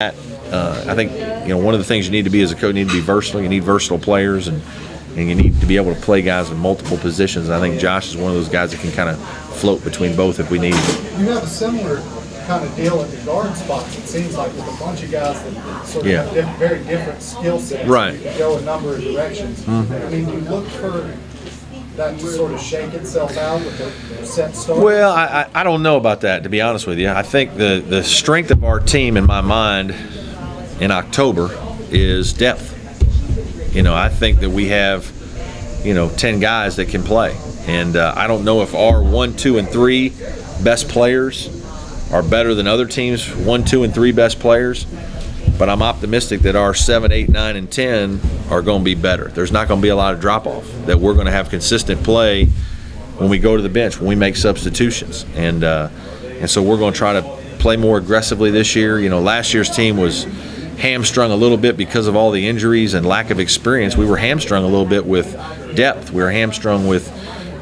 I think one of the things you need to be as a coach, you need to be versatile. You need versatile players, and you need to be able to play guys in multiple positions. And I think Josh is one of those guys that can kind of float between both if we need. You have a similar kind of deal at the guard spots. It seems like with a bunch of guys that sort of have very different skill sets. Right. You can go a number of directions. Mm-hmm. I mean, do you look for that to sort of shake itself out with a set start? Well, I don't know about that, to be honest with you. I think the strength of our team, in my mind, in October is depth. I think that we have, 10 guys that can play. And I don't know if our 1, 2, and 3 best players are better than other teams' 1, 2, and 3 best players. But I'm optimistic that our 7, 8, 9, and 10 are going to be better. There's not going to be a lot of drop-off, that we're going to have consistent play when we go to the bench, when we make substitutions. And so we're going to try to play more aggressively this year. Last year's team was hamstrung a little bit because of all the injuries and lack of experience. We were hamstrung a little bit with depth. We were hamstrung with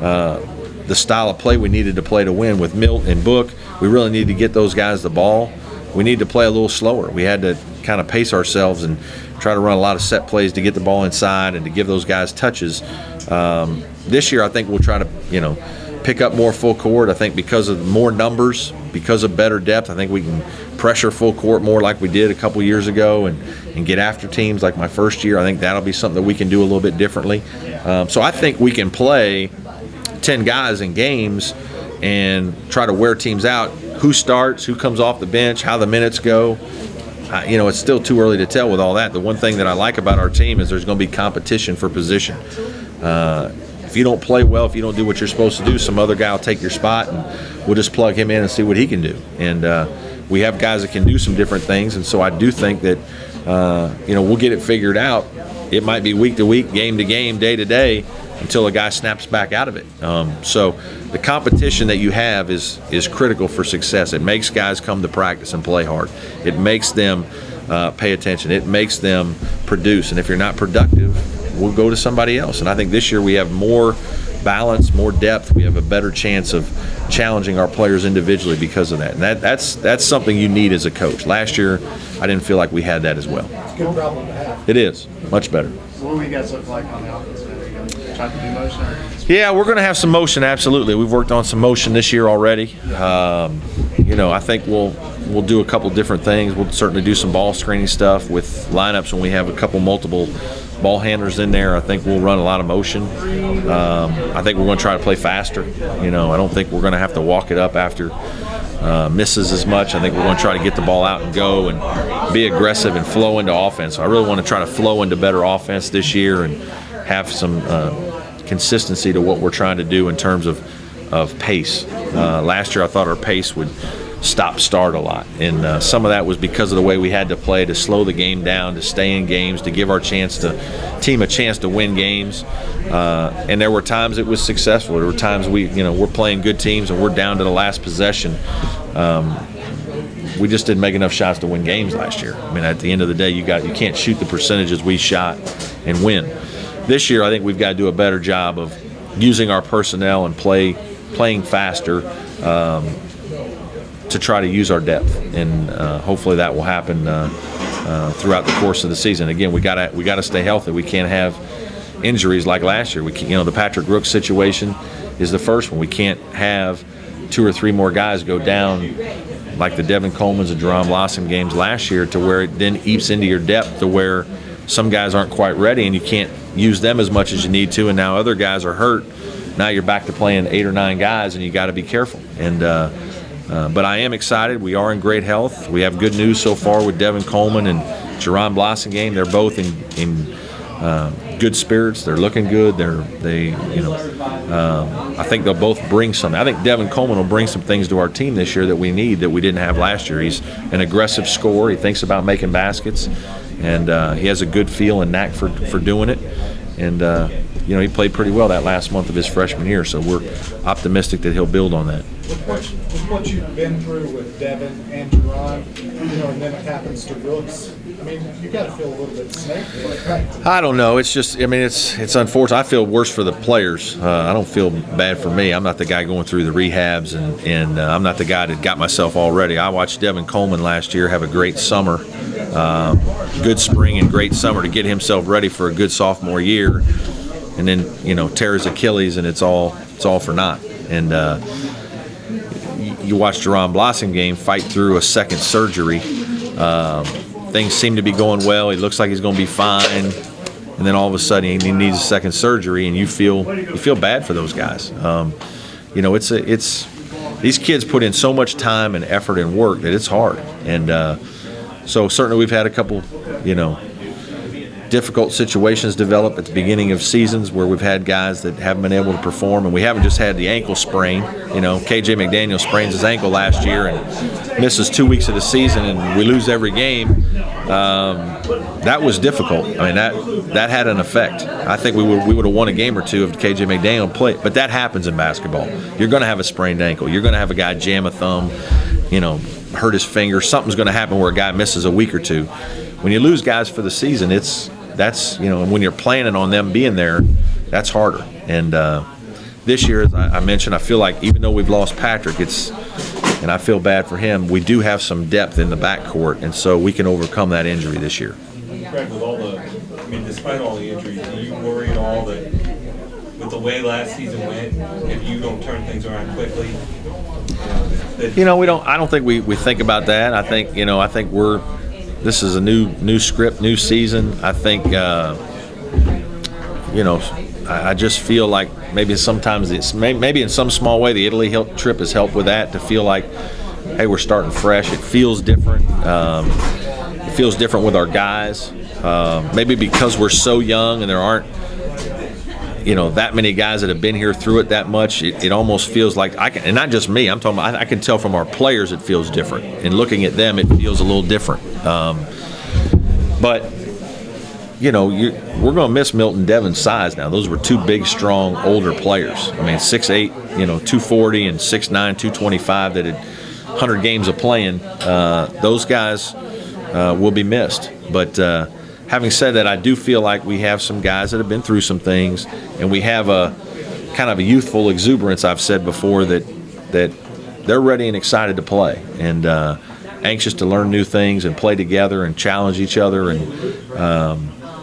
the style of play we needed to play to win. With Milt and Book, we really needed to get those guys the ball. We need to play a little slower. We had to kind of pace ourselves and try to run a lot of set plays to get the ball inside and to give those guys touches. This year, I think we'll try to, pick up more full court. I think because of more numbers, because of better depth, I think we can pressure full court more like we did a couple years ago and get after teams like my first year. I think that'll be something that we can do a little bit differently. So I think we can play 10 guys in games and try to wear teams out. Who starts, who comes off the bench, how the minutes go. It's still too early to tell with all that. The one thing that I like about our team is there's going to be competition for position. If you don't play well, if you don't do what you're supposed to do, some other guy will take your spot, and we'll just plug him in and see what he can do. And we have guys that can do some different things, and so I do think that we'll get it figured out. It might be week to week, game to game, day to day, until a guy snaps back out of it. So the competition that you have is critical for success. It makes guys come to practice and play hard. It makes them pay attention. It makes them produce. And if you're not productive, we'll go to somebody else. And I think this year we have more balance, more depth. We have a better chance of challenging our players individually because of that. And that's something you need as a coach. Last year, I didn't feel like we had that as well. It's a good problem to have. It is. Much better. So what do you guys look like on the offense? Try to do motion? Yeah, we're going to have some motion, absolutely. We've worked on some motion this year already. I think we'll do a couple different things. We'll certainly do some ball screening stuff with lineups when we have a couple multiple ball handlers in there. I think we'll run a lot of motion. I think we're going to try to play faster. I don't think we're going to have to walk it up after misses as much. I think we're going to try to get the ball out and go and be aggressive and flow into offense. So I really want to try to flow into better offense this year and have some consistency to what we're trying to do in terms of pace. Last year I thought our pace would start a lot, and some of that was because of the way we had to play to slow the game down, to stay in games, to give our team a chance to win games. And there were times it was successful. There were times we're playing good teams and we're down to the last possession. We just didn't make enough shots to win games last year. I mean, at the end of the day, you can't shoot the percentages we shot and win. This year, I think we've got to do a better job of using our personnel and playing faster to try to use our depth, and hopefully that will happen throughout the course of the season. Again, we got to stay healthy. We can't have injuries like last year. The Patrick Brooks situation is the first one. We can't have 2 or 3 more guys go down like the Devin Coleman's and Jerome Blossom games last year, to where it then eats into your depth, to where some guys aren't quite ready and you can't use them as much as you need to, and now other guys are hurt. Now you're back to playing 8 or 9 guys, and you got to be careful. And but I am excited. We are in great health. We have good news so far with Devin Coleman and Jerron Blossom game. They're both in good spirits. They're looking good. I think they'll both bring something. I think Devin Coleman will bring some things to our team this year that we need, that we didn't have last year. He's an aggressive scorer. He thinks about making baskets, and he has a good feel and knack for doing it. And he played pretty well that last month of his freshman year, so we're optimistic that he'll build on that. With what you've been through with Devin and Jerron, and then it happens to Rooks. I mean, you got to feel a little bit snake, right? I don't know. It's just, I mean, it's unfortunate. I feel worse for the players. I don't feel bad for me. I'm not the guy going through the rehabs, and I'm not the guy that got myself all ready. I watched Devin Coleman last year have a great summer, good spring and great summer to get himself ready for a good sophomore year, and then tear his Achilles, and it's all for naught. And you watch Jerron Blossomgame fight through a second surgery. Things seem to be going well. He looks like he's going to be fine, and then all of a sudden he needs a second surgery, and you feel bad for those guys. It's these kids put in so much time and effort and work that it's hard, and so certainly we've had a couple, difficult situations develop at the beginning of seasons where we've had guys that haven't been able to perform, and we haven't just had the ankle sprain. KJ McDaniel sprains his ankle last year and misses 2 weeks of the season, and we lose every game. That was difficult. I mean, that had an effect. I think we would have won a game or two if KJ McDaniel played, but that happens in basketball. You're going to have a sprained ankle. You're going to have a guy jam a thumb, hurt his finger. Something's going to happen where a guy misses a week or two. When you lose guys for the season, that's when you're planning on them being there, that's harder. And this year, as I mentioned, I feel like even though we've lost Patrick, and I feel bad for him, we do have some depth in the backcourt, and so we can overcome that injury this year. Greg, despite all the injuries, do you worry at all that with the way last season went, if you don't turn things around quickly? We don't. I don't think we think about that. I think this is a new script, new season. I think, I just feel like maybe sometimes maybe in some small way the Italy trip has helped with that, to feel like, hey, we're starting fresh. It feels different. It feels different with our guys. Maybe because we're so young and there aren't, that many guys that have been here through it that much, it almost feels like and not just me, I'm talking about, I can tell from our players it feels different. And looking at them, it feels a little different. But, we're going to miss Milton Devin's size now. Those were two big, strong, older players. I mean, 6'8", 240, and 6'9", 225 that had 100 games of playing. Those guys will be missed. But having said that, I do feel like we have some guys that have been through some things, and we have a kind of a youthful exuberance, I've said before, that they're ready and excited to play, and anxious to learn new things and play together and challenge each other,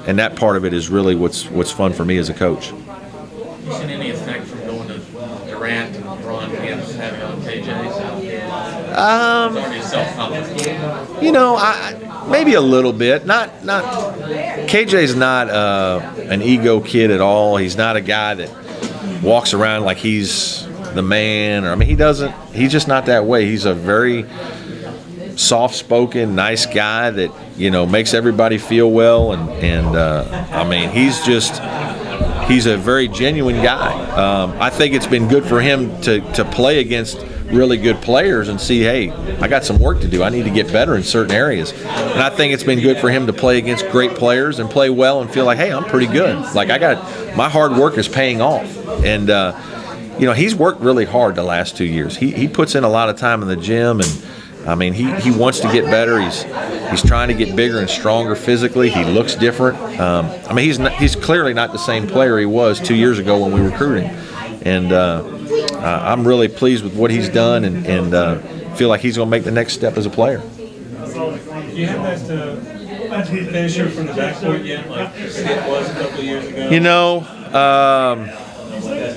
and that part of it is really what's fun for me as a coach. You seen any effect from going to Durant and LeBron James having on KJ? Already self-confident. Maybe a little bit. Not. KJ's not an ego kid at all. He's not a guy that walks around like he's the man. He's just not that way. He's a very soft-spoken, nice guy that makes everybody feel well, and he's a very genuine guy. I think it's been good for him to play against really good players and see, hey, I got some work to do. I need to get better in certain areas. And I think it's been good for him to play against great players and play well and feel like, hey, I'm pretty good. Like, my hard work is paying off. And he's worked really hard the last 2 years. He puts in a lot of time in the gym, and he wants to get better. He's trying to get bigger and stronger physically. He looks different. He's clearly not the same player he was 2 years ago when we recruited him. And I'm really pleased with what he's done, and feel like he's going to make the next step as a player. Do you have that finisher from the backcourt yet, like it was a couple of years ago?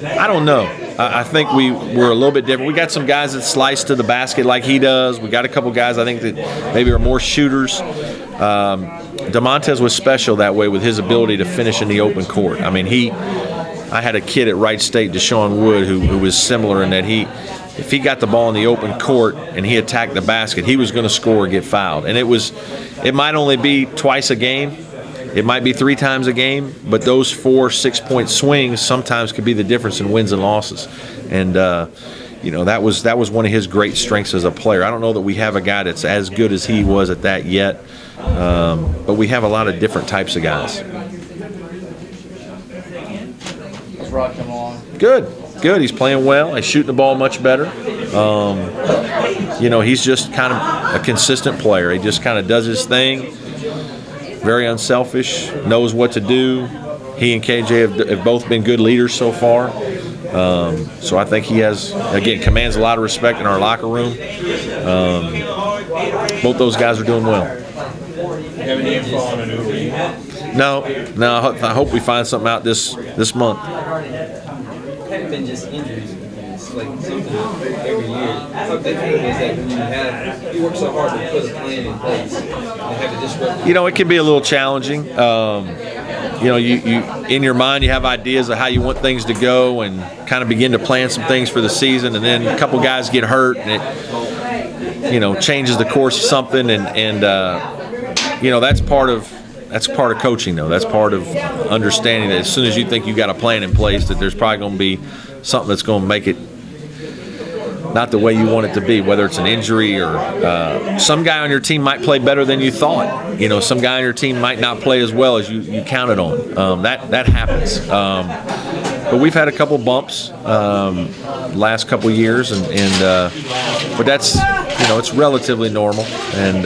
I don't know. I think we're a little bit different. We got some guys that slice to the basket like he does. We got a couple guys I think that maybe are more shooters. DeMontes was special that way with his ability to finish in the open court. I had a kid at Wright State, Deshaun Wood, who was similar in that if he got the ball in the open court and he attacked the basket, he was going to score or get fouled. And it might only be twice a game. It might be 3 times a game, but those 4 6-point swings sometimes could be the difference in wins and losses. And that was one of his great strengths as a player. I don't know that we have a guy that's as good as he was at that yet, but we have a lot of different types of guys. How's Rod come along? Good. He's playing well. He's shooting the ball much better. you know, he's just kind of a consistent player. He just kind of does his thing. Very unselfish, knows what to do. He and KJ have both been good leaders so far. So I think he has, again, commands a lot of respect in our locker room. Both those guys are doing well. You have any info on an Uber yet? No. I hope we find something out this month. Haven't been just injuries. It's like something every year. How difficult is that when you work so hard to put a plan in place and have it disrupt? You know, it can be a little challenging. You know, you in your mind you have ideas of how you want things to go and kind of begin to plan some things for the season, and then a couple guys get hurt and it, you know, changes the course of something, and you know, that's part of coaching, though. That's part of understanding that as soon as you think you got a plan in place, that there's probably going to be something that's going to make it not the way you want it to be, whether it's an injury or some guy on your team might play better than you thought. You know, some guy on your team might not play as well as you counted on. That happens. But we've had a couple bumps last couple years, but that's, you know, it's relatively normal. And